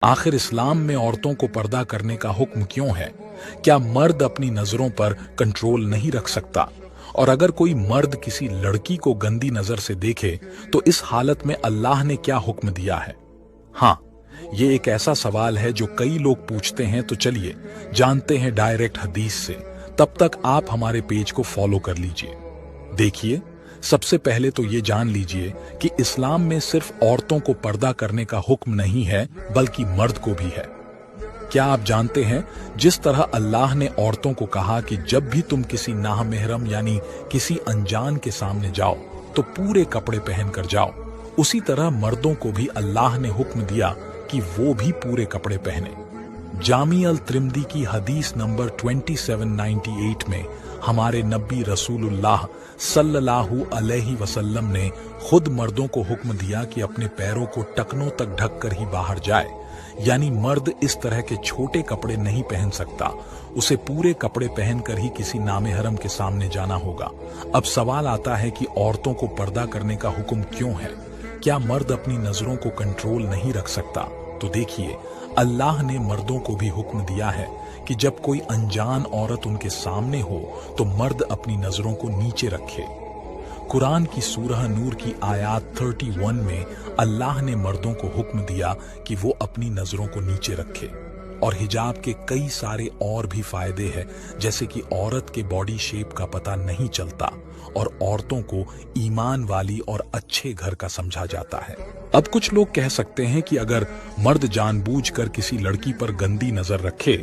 आखिर इस्लाम में औरतों को पर्दा करने का हुक्म क्यों है? क्या मर्द अपनी नजरों पर कंट्रोल नहीं रख सकता? और अगर कोई मर्द किसी लड़की को गंदी नजर से देखे तो इस हालत में अल्लाह ने क्या हुक्म दिया है? हाँ, ये एक ऐसा सवाल है जो कई लोग पूछते हैं, तो चलिए जानते हैं डायरेक्ट हदीस से। तब तक आप हमारे पेज को फॉलो कर लीजिए। देखिए, सबसे पहले तो ये जान लीजिए कि इस्लाम में सिर्फ औरतों को पर्दा करने का हुक्म नहीं है, बल्कि मर्द को भी है। क्या आप जानते हैं, जिस तरह अल्लाह ने औरतों को कहा कि जब भी तुम किसी नामहरम यानी किसी अनजान के सामने जाओ तो पूरे कपड़े पहनकर जाओ, उसी तरह मर्दों को भी अल्लाह ने हुक्म दिया कि वो भी पूरे कपड़े पहने। जामी अल त्रिमदी की हदीस नंबर 2798 में हमारे नबी रसूलुल्लाह सल्लल्लाहु अलैहि वसल्लम ने खुद मर्दों को हुक्म दिया कि अपने पैरों को टखनों तक ढककर ही बाहर जाए, यानी मर्द इस तरह के छोटे कपड़े नहीं पहन सकता, उसे पूरे कपड़े पहनकर ही किसी नामहरम के सामने जाना होगा। अब सवाल आता है कि औरतों को पर्दा करने का हुक्म क्यों है? क्या मर्द अपनी नजरों को कंट्रोल नहीं रख सकता? तो देखिए, अल्लाह ने मर्दों को भी हुक्म दिया है कि जब कोई अनजान औरत उनके सामने हो तो मर्द अपनी नजरों को नीचे रखे। कुरान की सूरह नूर की आयत 31 में अल्लाह ने मर्दों को हुक्म दिया कि वो अपनी नजरों को नीचे रखे। और हिजाब के कई सारे और भी फायदे हैं, जैसे कि औरत के बॉडी शेप का पता नहीं चलता और औरतों को ईमान वाली और अच्छे घर का समझा जाता है। अब कुछ लोग कह सकते हैं कि अगर मर्द जानबूझकर किसी लड़की पर गंदी नजर रखे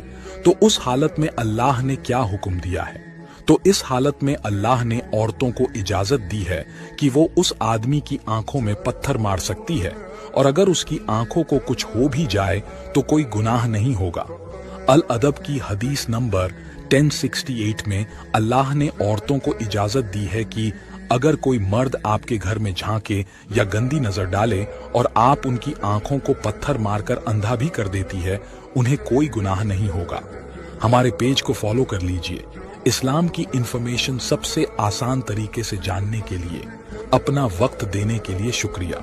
तो उस हालत में अल्लाह ने क्या हुक्म दिया है? तो इस हालत में अल्लाह ने औरतों को इजाजत दी है कि वो उस आदमी की आंखों में पत्थर मार सकती है, और अगर उसकी आंखों को कुछ हो भी जाए तो कोई गुनाह नहीं होगा। अल अदब की हदीस नंबर 1068 में अल्लाह ने औरतों को इजाजत दी है कि अगर कोई मर्द आपके घर में झांके या गंदी नजर डाले और आप उनकी आंखों को पत्थर मारकर अंधा भी कर देती है, उन्हें कोई गुनाह नहीं होगा। हमारे पेज को फॉलो कर लीजिए। इस्लाम की इंफॉर्मेशन सबसे आसान तरीके से जानने के लिए अपना वक्त देने के लिए शुक्रिया।